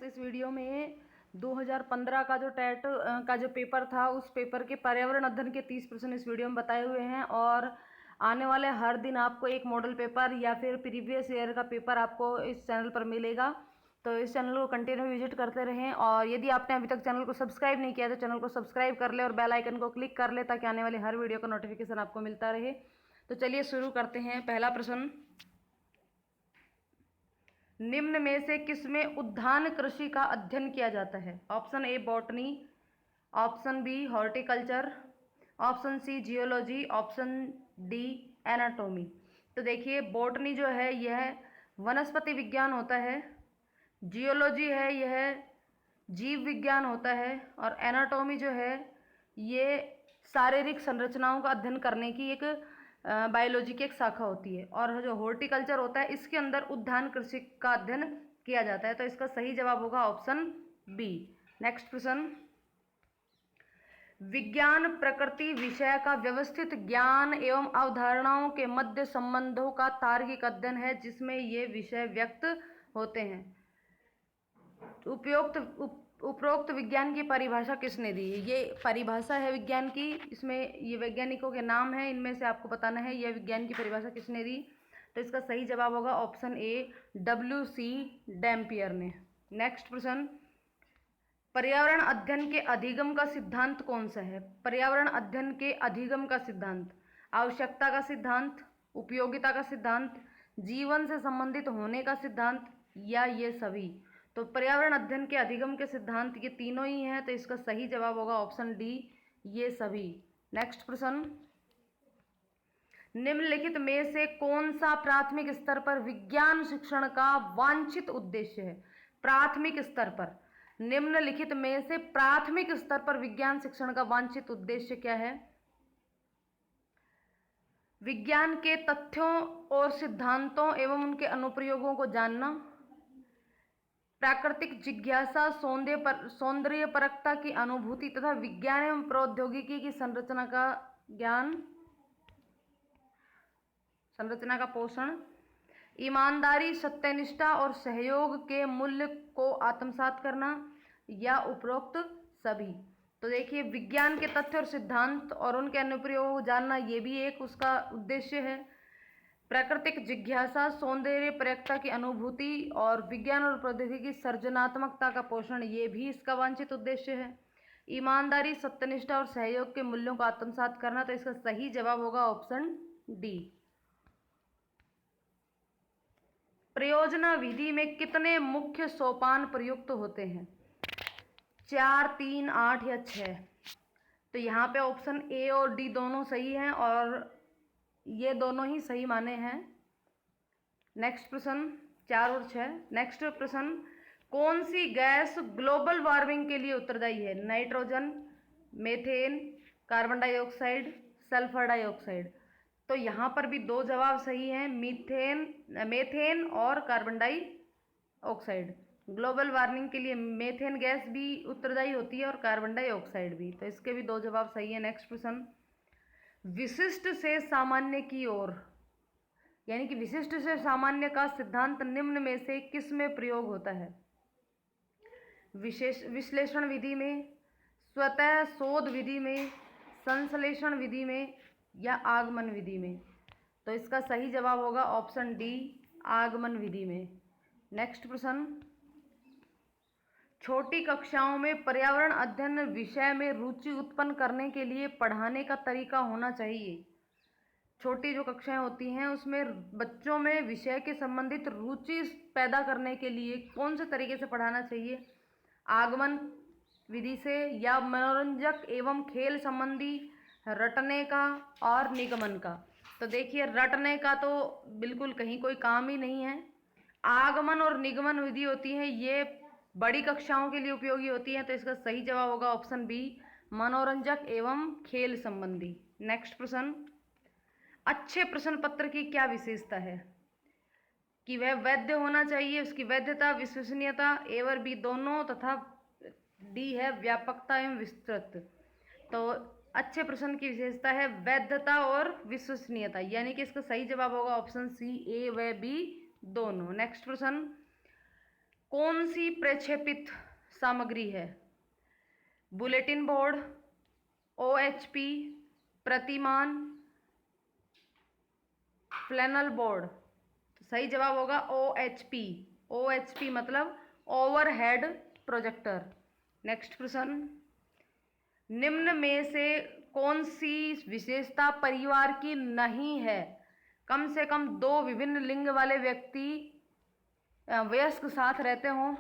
इस वीडियो में 2015 का जो टेट का जो पेपर था उस पेपर के पर्यावरण अध्ययन के 30% इस वीडियो में बताए हुए हैं। और आने वाले हर दिन आपको एक मॉडल पेपर या फिर प्रीवियस ईयर का पेपर आपको इस चैनल पर मिलेगा। तो इस चैनल को कंटिन्यू विजिट करते रहें, और यदि आपने अभी तक चैनल को सब्सक्राइब नहीं किया तो चैनल को सब्सक्राइब कर ले और बेल आइकन को क्लिक कर ले ताकि आने वाली हर वीडियो का नोटिफिकेशन आपको मिलता रहे। तो चलिए शुरू करते हैं। पहला प्रश्न, निम्न में से किसमें उद्यान कृषि का अध्ययन किया जाता है? Option A botany, option B horticulture, option C geology, option D anatomy. तो देखिए, बॉटनी जो है यह वनस्पति विज्ञान होता है, जियोलॉजी है यह जीव विज्ञान होता है, और एनाटॉमी जो है ये शारीरिक संरचनाओं का अध्ययन करने की एक बायोलॉजी की एक शाखा होती है। और जो हॉर्टिकल्चर होता है इसके अंदर उद्यान कृषि का अध्ययन किया जाता है। तो इसका सही जवाब होगा ऑप्शन बी। नेक्स्ट प्रश्न, विज्ञान प्रकृति विषय का व्यवस्थित ज्ञान एवं अवधारणाओं के मध्य संबंधों का तार्किक अध्ययन है जिसमें ये विषय व्यक्त होते हैं। उपरोक्त विज्ञान की परिभाषा किसने दी है? ये परिभाषा है विज्ञान की, इसमें ये वैज्ञानिकों के नाम हैं, इनमें से आपको बताना है यह विज्ञान की परिभाषा किसने दी। तो इसका सही जवाब होगा ऑप्शन ए W.C. डैम्पियर ने। नेक्स्ट प्रश्न, पर्यावरण अध्ययन के अधिगम का सिद्धांत कौन सा है? पर्यावरण अध्ययन के अधिगम का सिद्धांत आवश्यकता का सिद्धांत, उपयोगिता का सिद्धांत, जीवन से संबंधित होने का सिद्धांत, या ये सभी? तो पर्यावरण अध्ययन के अधिगम के सिद्धांत ये तीनों ही हैं। तो इसका सही जवाब होगा ऑप्शन डी, ये सभी। नेक्स्ट प्रश्न, निम्नलिखित में से कौन सा प्राथमिक स्तर पर विज्ञान शिक्षण का वांछित उद्देश्य है? प्राथमिक स्तर पर, निम्नलिखित में से प्राथमिक स्तर पर विज्ञान शिक्षण का वांछित उद्देश्य क्या है? विज्ञान के तथ्यों और सिद्धांतों एवं उनके अनुप्रयोगों को जानना, प्राकृतिक जिज्ञासा, सौंदर्यपरकता की अनुभूति तथा विज्ञान एवं प्रौद्योगिकी की संरचना का ज्ञान, संरचना का पोषण, ईमानदारी, सत्यनिष्ठा और सहयोग के मूल्य को आत्मसात करना, या उपरोक्त सभी? तो देखिए, विज्ञान के तथ्य और सिद्धांत और उनके अनुप्रयोगों को जानना ये भी एक उसका उद्देश्य है। प्राकृतिक जिज्ञासा, सौंदर्यपरकता की अनुभूति और विज्ञान और प्रौद्योगिकी की सृजनात्मकता का पोषण ये भी इसका वांछित उद्देश्य है। ईमानदारी, सत्यनिष्ठा और सहयोग के मूल्यों को आत्मसात करना। तो इसका सही जवाब होगा ऑप्शन डी। प्रयोजना विधि में कितने मुख्य सोपान प्रयुक्त होते हैं? 4, 3, 8 या 6? तो यहाँ पे ऑप्शन ए और डी दोनों सही हैं और ये दोनों ही सही माने हैं। नेक्स्ट प्रश्न, 4 और 6। नेक्स्ट प्रश्न, कौन सी गैस ग्लोबल वार्मिंग के लिए उत्तरदायी है? Nitrogen, methane, carbon dioxide, sulphur dioxide? तो यहाँ पर भी दो जवाब सही हैं, मेथेन और कार्बन डाइऑक्साइड। ग्लोबल वार्मिंग के लिए मेथेन गैस भी उत्तरदायी होती है और कार्बन डाइऑक्साइड भी। तो इसके भी दो जवाब सही है। नेक्स्ट प्रश्न, विशिष्ट से सामान्य की ओर, यानी कि विशिष्ट से सामान्य का सिद्धांत निम्न में से किस में प्रयोग होता है? विश्लेषण विधि में, स्वतः शोध विधि में, संश्लेषण विधि में, या आगमन विधि में? तो इसका सही जवाब होगा ऑप्शन डी, आगमन विधि में। नेक्स्ट प्रश्न, छोटी कक्षाओं में पर्यावरण अध्ययन विषय में रुचि उत्पन्न करने के लिए पढ़ाने का तरीका होना चाहिए। छोटी जो कक्षाएं होती हैं उसमें बच्चों में विषय के संबंधित रुचि पैदा करने के लिए कौन से तरीके से पढ़ाना चाहिए? आगमन विधि से, या मनोरंजक एवं खेल संबंधी, रटने का और निगमन का? तो देखिए, रटने का तो बिल्कुल कहीं कोई काम ही नहीं है। आगमन और निगमन विधि होती है ये बड़ी कक्षाओं के लिए उपयोगी होती है। तो इसका सही जवाब होगा ऑप्शन बी, मनोरंजक एवं खेल संबंधी। नेक्स्ट प्रश्न, अच्छे प्रश्न पत्र की क्या विशेषता है? कि वह वैध होना चाहिए, उसकी वैधता, विश्वसनीयता, ए और बी दोनों, तथा डी है व्यापकता एवं विस्तृत। तो अच्छे प्रश्न की विशेषता है वैधता और विश्वसनीयता, यानी कि इसका सही जवाब होगा ऑप्शन सी, ए व बी दोनों। नेक्स्ट प्रश्न, कौन सी प्रक्षेपित सामग्री है? बुलेटिन बोर्ड, OHP, प्रतिमान, फ्लैनल बोर्ड। तो सही जवाब होगा OHP। OHP मतलब ओवरहेड प्रोजेक्टर। नेक्स्ट प्रश्न, निम्न में से कौन सी विशेषता परिवार की नहीं है? कम से कम 2 विभिन्न लिंग वाले व्यक्ति वयस्क साथ रहते हों,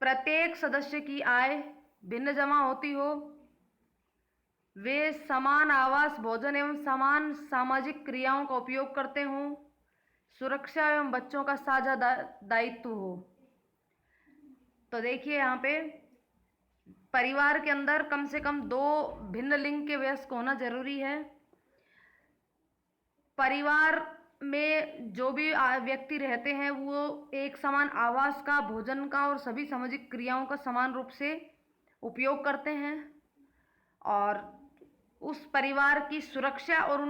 प्रत्येक सदस्य की आय भिन्न जमा होती हो, वे समान आवास, भोजन एवं समान सामाजिक क्रियाओं का उपयोग करते हों, सुरक्षा एवं बच्चों का साझा दायित्व हो। तो देखिए यहाँ पे परिवार के अंदर कम से कम 2 भिन्न लिंग के वयस्क होना जरूरी है। परिवार में जो भी व्यक्ति रहते हैं वो एक समान आवास का, भोजन का और सभी सामाजिक क्रियाओं का समान रूप से उपयोग करते हैं, और उस परिवार की सुरक्षा और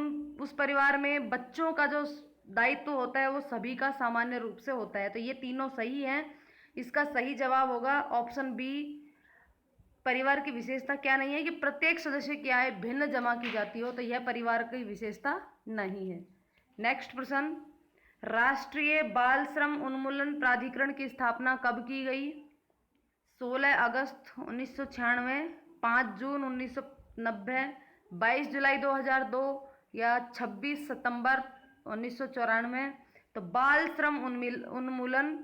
उस परिवार में बच्चों का जो दायित्व होता है वो सभी का सामान्य रूप से होता है। तो ये तीनों सही हैं। इसका सही जवाब होगा ऑप्शन बी। परिवार की विशेषता क्या नहीं है कि प्रत्येक सदस्य की आय भिन्न जमा की जाती हो, तो यह परिवार की विशेषता नहीं है। नेक्स्ट प्रश्न, राष्ट्रीय बाल श्रम उन्मूलन प्राधिकरण की स्थापना कब की गई? 16 अगस्त 1996, 5 जून 1990, 22 जुलाई 2002 या 26 सितंबर 1994। तो बाल श्रम उन्मूलन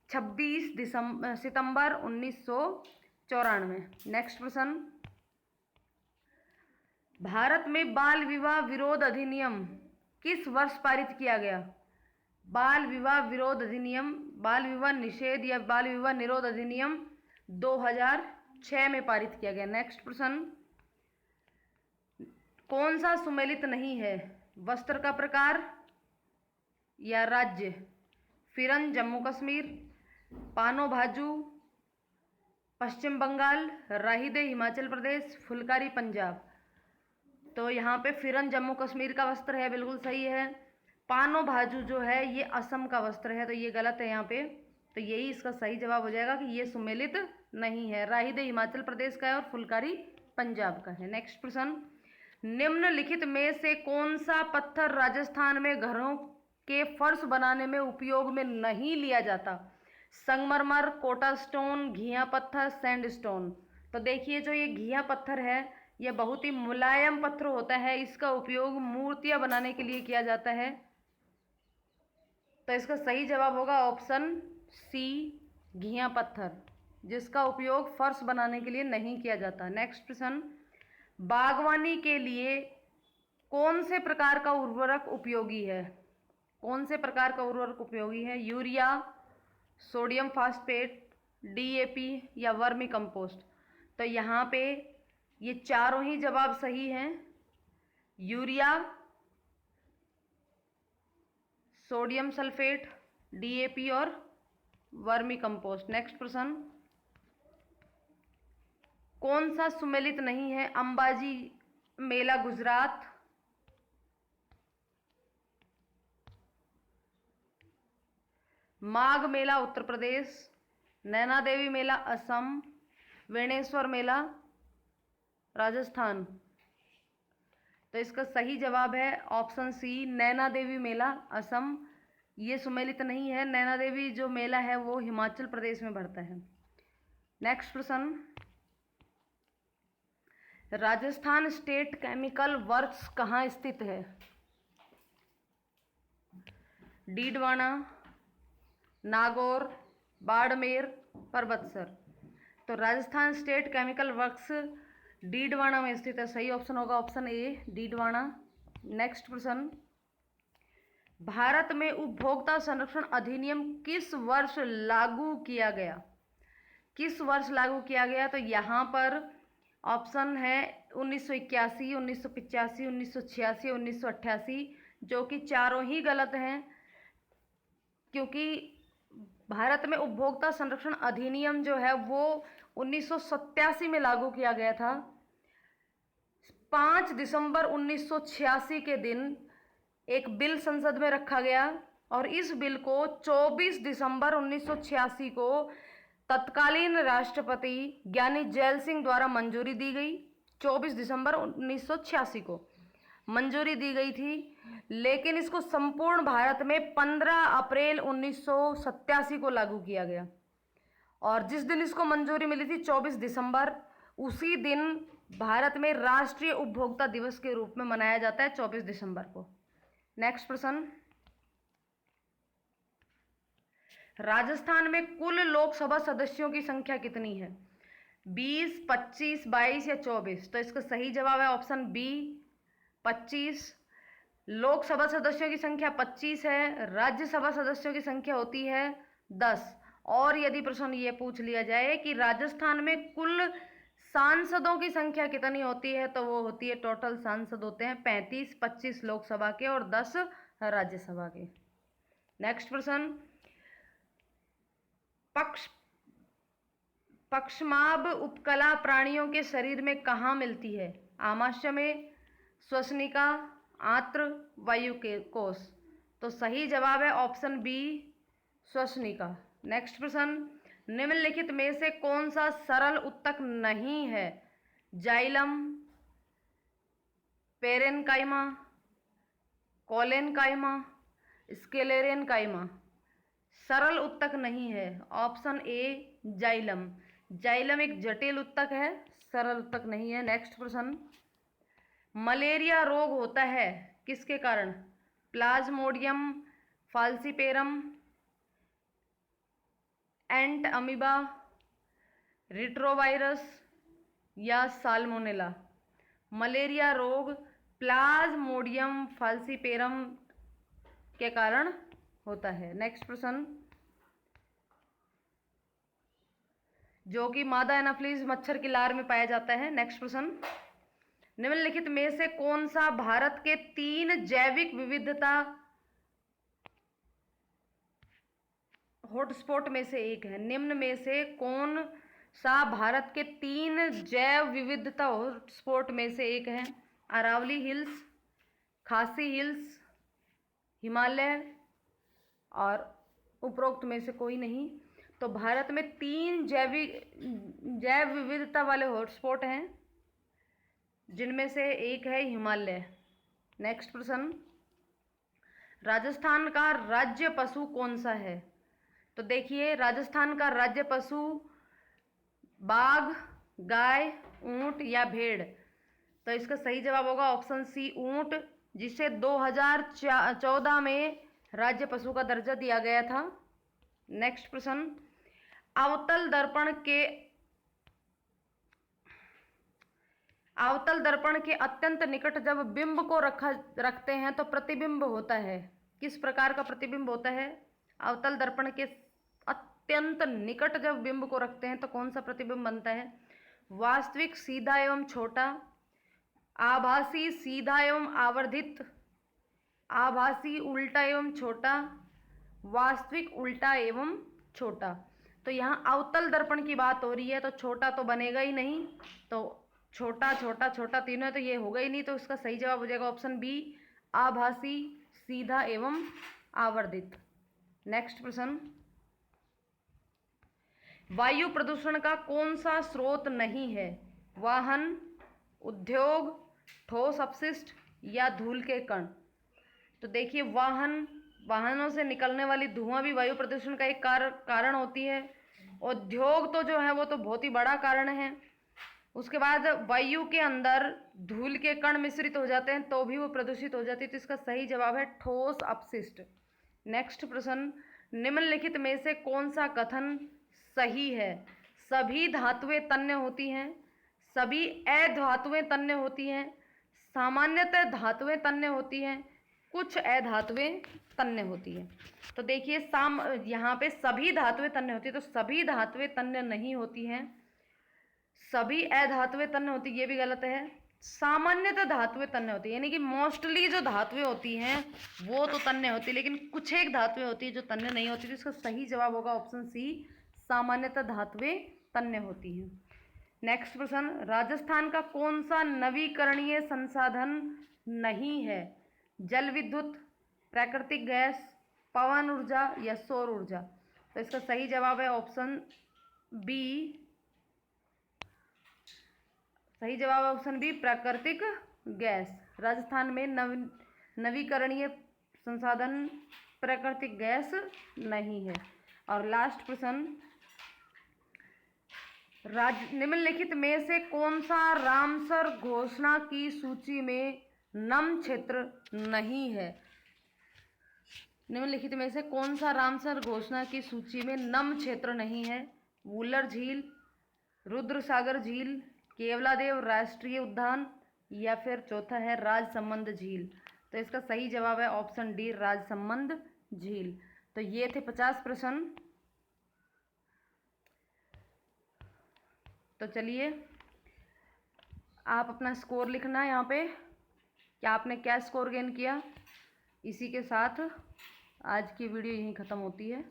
26 सितंबर 1994। नेक्स्ट प्रश्न, भारत में बाल विवाह विरोध अधिनियम किस वर्ष पारित किया गया? बाल विवाह विरोध अधिनियम, बाल विवाह निषेध या बाल विवाह निरोध अधिनियम 2006 में पारित किया गया। नेक्स्ट प्रश्न, कौन सा सुमेलित नहीं है? वस्त्र का प्रकार या राज्य? फिरन जम्मू कश्मीर, पानो भाजू पश्चिम बंगाल, राहिदे हिमाचल प्रदेश, फुलकारी पंजाब। तो यहाँ पे फिरन जम्मू कश्मीर का वस्त्र है, बिल्कुल सही है। पानो भाजू जो है ये असम का वस्त्र है, तो ये गलत है यहाँ पे। तो यही इसका सही जवाब हो जाएगा कि ये सुमेलित नहीं है। राहिदे हिमाचल प्रदेश का है और फुलकारी पंजाब का है। नेक्स्ट प्रश्न, निम्नलिखित में से कौन सा पत्थर राजस्थान में घरों के फर्श बनाने में उपयोग में नहीं लिया जाता? संगमरमर, कोटा स्टोन, घिया पत्थर, सैंडस्टोन। तो देखिए जो ये घिया पत्थर है यह बहुत ही मुलायम पत्थर होता है, इसका उपयोग मूर्तियां बनाने के लिए किया जाता है। तो इसका सही जवाब होगा ऑप्शन सी, घिया पत्थर, जिसका उपयोग फर्श बनाने के लिए नहीं किया जाता। नेक्स्ट प्रश्न, बागवानी के लिए कौन से प्रकार का उर्वरक उपयोगी है? कौन से प्रकार का उर्वरक उपयोगी है? यूरिया, सोडियम फास्फेट, DAP या वर्मी कंपोस्ट। तो यहाँ पे ये चारों ही जवाब सही हैं, यूरिया, सोडियम सल्फेट, DAP और वर्मी कंपोस्ट। नेक्स्ट प्रश्न, कौन सा सुमेलित नहीं है? अंबाजी मेला गुजरात, माघ मेला उत्तर प्रदेश, नैना देवी मेला असम, वेणेश्वर मेला राजस्थान। तो इसका सही जवाब है ऑप्शन सी, नैना देवी मेला असम। ये सुमेलित नहीं है। नैना देवी जो मेला है वो हिमाचल प्रदेश में पड़ता है। नेक्स्ट प्रश्न, राजस्थान स्टेट केमिकल वर्क्स कहाँ स्थित है? डीडवाना, नागौर, बाड़मेर, परबतसर। तो Rajasthan state chemical works Didwana में स्थित है। सही ऑप्शन होगा ऑप्शन ए, डीडवाना। नेक्स्ट प्रश्न, भारत में उपभोक्ता संरक्षण अधिनियम किस वर्ष लागू किया गया? किस वर्ष लागू किया गया? तो यहाँ पर ऑप्शन है 1981, 1985, 1986, 1988, जो कि चारों ही गलत हैं, क्योंकि भारत में उपभोक्ता संरक्षण अधिनियम जो है वो 1987 में लागू किया गया था। 5 दिसंबर 1986 के दिन एक बिल संसद में रखा गया और इस बिल को 24 दिसंबर 1986 को तत्कालीन राष्ट्रपति ज्ञानी जैल सिंह द्वारा मंजूरी दी गई। 24 दिसंबर 1986 को मंजूरी दी गई थी, लेकिन इसको संपूर्ण भारत में 15 अप्रैल 1987 को लागू किया गया। और जिस दिन इसको मंजूरी मिली थी 24 दिसंबर, उसी दिन भारत में राष्ट्रीय उपभोक्ता दिवस के रूप में मनाया जाता है 24 दिसंबर को। नेक्स्ट प्रश्न, राजस्थान में कुल लोकसभा सदस्यों की संख्या कितनी है? 20, 25, 22 या 24? तो इसका सही जवाब है ऑप्शन बी 25। लोकसभा सदस्यों की संख्या 25 है, राज्यसभा सदस्यों की संख्या होती है 10। और यदि प्रश्न ये पूछ लिया जाए कि राजस्थान में कुल सांसदों की संख्या कितनी होती है, तो वो होती है, टोटल सांसद होते हैं 35, 25 लोकसभा के और 10 राज्यसभा के। नेक्स्ट प्रश्न, पक्षमाभ उपकला प्राणियों के शरीर में कहाँ मिलती है? आमाशय में, श्वसनिका, आंत्र, वायु के कोश? तो सही जवाब है ऑप्शन बी श्वसनिका। नेक्स्ट प्रश्न, निम्नलिखित में से कौन सा सरल उत्तक नहीं है? Xylem, parenchyma, collenchyma, sclerenchyma? सरल उत्तक नहीं है, ऑप्शन ए जाइलम। जाइलम एक जटिल उत्तक है, सरल उत्तक नहीं है। नेक्स्ट प्रश्न, मलेरिया रोग होता है किसके कारण? प्लाज्मोडियम फाल्सीपेरम, एंट अमीबा, रिट्रोवायरस या साल्मोनेला? मलेरिया रोग प्लाज्मोडियम फाल्सीपेरम के कारण होता है। नेक्स्ट प्रश्न, जो कि मादा एनाफिलीज मच्छर की लार में पाया जाता है। नेक्स्ट प्रश्न, निम्नलिखित में से कौन सा भारत के 3 जैविक विविधता हॉटस्पॉट में से एक है? निम्न में से कौन सा भारत के 3 जैव विविधता हॉटस्पॉट में से एक है? अरावली हिल्स, खासी हिल्स, हिमालय और उपरोक्त में से कोई नहीं। तो भारत में 3 जैव विविधता वाले हॉटस्पॉट हैं, जिनमें से एक है हिमालय। नेक्स्ट प्रश्न, राजस्थान का राज्य पशु कौन सा है? तो देखिए, राजस्थान का राज्य पशु बाघ, गाय, ऊंट या भेड़? तो इसका सही जवाब होगा ऑप्शन सी ऊंट, जिसे 2014 में राज्य पशु का दर्जा दिया गया था। नेक्स्ट प्रश्न, अवतल दर्पण के अत्यंत निकट जब बिंब को रखते हैं तो प्रतिबिंब होता है। किस प्रकार का प्रतिबिंब होता है? अवतल दर्पण के अत्यंत निकट जब बिंब को रखते हैं तो कौन सा प्रतिबिंब बनता है? वास्तविक, सीधा एवं छोटा, आभासी, सीधा एवं आवर्धित, आभासी, उल्टा एवं छोटा, वास्तविक, उल्टा एवं छोटा? तो यहाँ अवतल दर्पण की बात हो रही है, तो छोटा तो बनेगा ही नहीं, तो छोटा छोटा छोटा तीनों है, तो ये होगा ही नहीं। तो इसका सही जवाब हो जाएगा ऑप्शन बी आभासी, सीधा एवं आवर्धित। नेक्स्ट प्रश्न, वायु प्रदूषण का कौन सा स्रोत नहीं है? वाहन, उद्योग, ठोस अपशिष्ट या धूल के कण? तो देखिए, वाहनों से निकलने वाली धुआं भी वायु प्रदूषण का एक कारण होती है। उद्योग तो जो है वो तो बहुत ही बड़ा कारण है। उसके बाद वायु के अंदर धूल के कण मिश्रित हो जाते हैं तो भी वो प्रदूषित हो जाती है। तो इसका सही जवाब है ठोस अपशिष्ट। नेक्स्ट प्रश्न, निम्नलिखित में से कौन सा कथन सही है? सभी धातुएं तन्य होती हैं, सभी अधातुएं तन्य होती हैं, सामान्यतः धातुएं तन्य होती हैं, कुछ अधातुएं तन्य होती है। तो देखिए, यहाँ पे सभी धातुएं तन्य होती है, तो सभी धातुएं तन्य नहीं होती हैं, सभी अधातुएं तन्य होती, ये भी गलत है। सामान्यतः धातुएं तन्य होती है, यानी कि मोस्टली जो धातुएं होती हैं वो तो तन्य होती है, लेकिन कुछ एक धातुएं होती है जो तन्य नहीं होती। तो इसका सही जवाब होगा ऑप्शन सी सामान्यतः धातुएं तन्य होती हैं। नेक्स्ट प्रश्न, राजस्थान का कौन सा नवीकरणीय संसाधन नहीं है? जल विद्युत, प्राकृतिक गैस, पवन ऊर्जा या सौर ऊर्जा? तो इसका सही जवाब है ऑप्शन बी। सही जवाब है ऑप्शन बी, प्राकृतिक गैस। राजस्थान में नवीकरणीय संसाधन प्राकृतिक गैस नहीं है। और लास्ट प्रश्न, निम्नलिखित में से कौन सा रामसर घोषणा की सूची में नम क्षेत्र नहीं है? निम्नलिखित में से कौन सा रामसर घोषणा की सूची में नम क्षेत्र नहीं है? वुलर झील, रुद्रसागर झील, केवलादेव राष्ट्रीय उद्यान, या फिर चौथा है राजसमंद झील। तो इसका सही जवाब है ऑप्शन डी, राजसमंद झील। तो ये थे 50 प्रश्न। तो चलिए आप अपना स्कोर लिखना है यहाँ पे कि आपने क्या स्कोर गेन किया। इसी के साथ आज की वीडियो यहीं ख़त्म होती है।